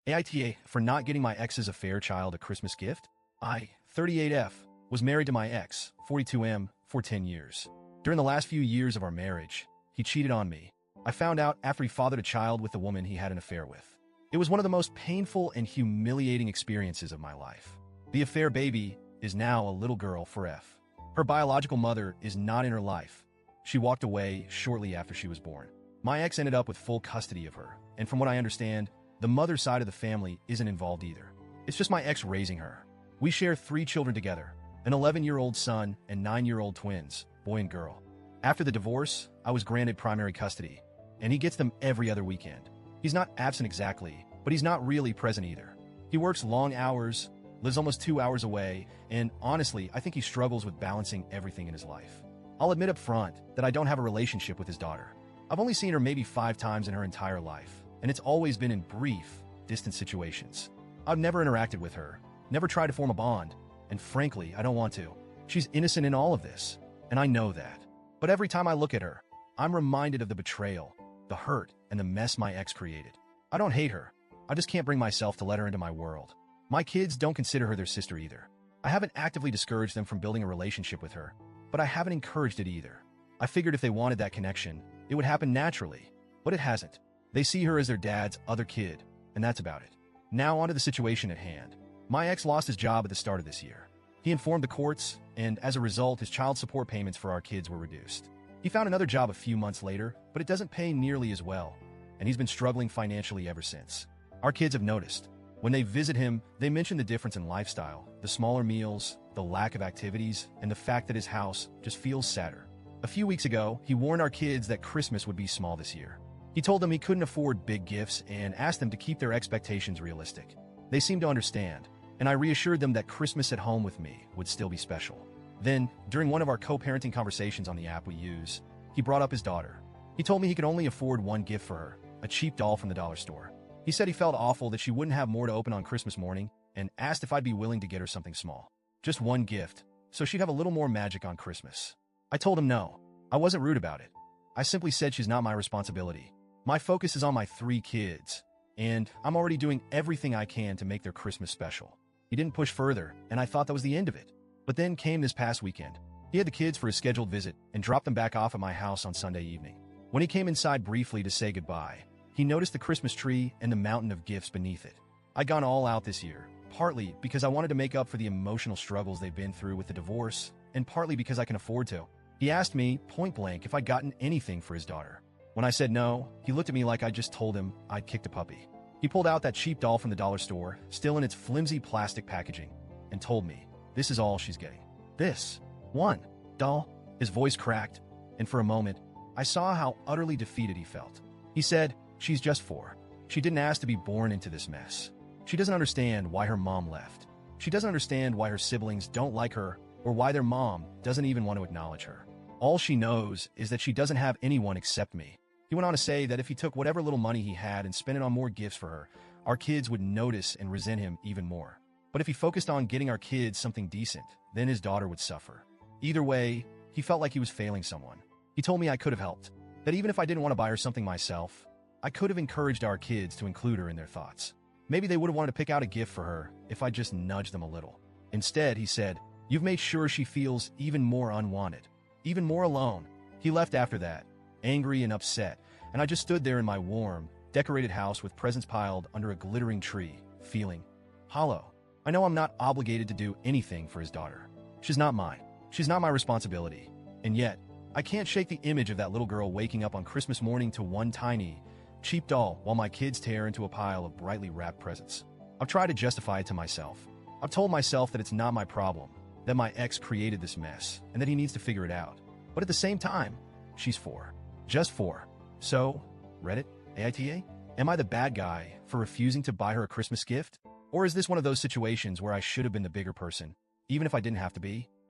AITA for not getting my ex's affair child a Christmas gift? I, 38F, was married to my ex, 42M, for 10 years. During the last few years of our marriage, he cheated on me. I found out after he fathered a child with the woman he had an affair with. It was one of the most painful and humiliating experiences of my life. The affair baby is now a little girl for F. Her biological mother is not in her life. She walked away shortly after she was born. My ex ended up with full custody of her, and from what I understand, the mother side of the family isn't involved either. It's just my ex raising her. We share 3 children together, an 11-year-old son and 9-year-old twins, boy and girl. After the divorce, I was granted primary custody, and he gets them every other weekend. He's not absent exactly, but he's not really present either. He works long hours, lives almost 2 hours away, and honestly, I think he struggles with balancing everything in his life. I'll admit up front that I don't have a relationship with his daughter. I've only seen her maybe 5 times in her entire life, and it's always been in brief, distant situations. I've never interacted with her, never tried to form a bond, and frankly, I don't want to. She's innocent in all of this, and I know that. But every time I look at her, I'm reminded of the betrayal, the hurt, and the mess my ex created. I don't hate her. I just can't bring myself to let her into my world. My kids don't consider her their sister either. I haven't actively discouraged them from building a relationship with her, but I haven't encouraged it either. I figured if they wanted that connection, it would happen naturally, but it hasn't. They see her as their dad's other kid, and that's about it. Now onto the situation at hand. My ex lost his job at the start of this year. He informed the courts, and as a result, his child support payments for our kids were reduced. He found another job a few months later, but it doesn't pay nearly as well, and he's been struggling financially ever since. Our kids have noticed. When they visit him, they mention the difference in lifestyle, the smaller meals, the lack of activities, and the fact that his house just feels sadder. A few weeks ago, he warned our kids that Christmas would be small this year. He told them he couldn't afford big gifts and asked them to keep their expectations realistic. They seemed to understand, and I reassured them that Christmas at home with me would still be special. Then, during one of our co-parenting conversations on the app we use, he brought up his daughter. He told me he could only afford one gift for her, a cheap doll from the dollar store. He said he felt awful that she wouldn't have more to open on Christmas morning and asked if I'd be willing to get her something small. Just one gift, so she'd have a little more magic on Christmas. I told him no. I wasn't rude about it. I simply said she's not my responsibility. My focus is on my 3 kids, and I'm already doing everything I can to make their Christmas special. He didn't push further, and I thought that was the end of it. But then came this past weekend. He had the kids for his scheduled visit and dropped them back off at my house on Sunday evening. When he came inside briefly to say goodbye, he noticed the Christmas tree and the mountain of gifts beneath it. I'd gone all out this year, partly because I wanted to make up for the emotional struggles they've been through with the divorce, and partly because I can afford to. He asked me, point blank, if I'd gotten anything for his daughter. When I said no, he looked at me like I just told him I'd kicked a puppy. He pulled out that cheap doll from the dollar store, still in its flimsy plastic packaging, and told me, this is all she's getting. This one doll. His voice cracked, and for a moment, I saw how utterly defeated he felt. He said, she's just 4. She didn't ask to be born into this mess. She doesn't understand why her mom left. She doesn't understand why her siblings don't like her or why their mom doesn't even want to acknowledge her. All she knows is that she doesn't have anyone except me. He went on to say that if he took whatever little money he had and spent it on more gifts for her, our kids would notice and resent him even more. But if he focused on getting our kids something decent, then his daughter would suffer. Either way, he felt like he was failing someone. He told me I could have helped, that even if I didn't want to buy her something myself, I could have encouraged our kids to include her in their thoughts. Maybe they would have wanted to pick out a gift for her if I just nudged them a little. Instead, he said, you've made sure she feels even more unwanted, even more alone. He left after that, angry and upset, and I just stood there in my warm, decorated house with presents piled under a glittering tree, feeling hollow. I know I'm not obligated to do anything for his daughter. She's not mine. She's not my responsibility. And yet, I can't shake the image of that little girl waking up on Christmas morning to one tiny, cheap doll while my kids tear into a pile of brightly wrapped presents. I've tried to justify it to myself. I've told myself that it's not my problem, that my ex created this mess, and that he needs to figure it out. But at the same time, she's 4. Just 4. So, Reddit, AITA? Am I the bad guy for refusing to buy her a Christmas gift? Or is this one of those situations where I should have been the bigger person, even if I didn't have to be?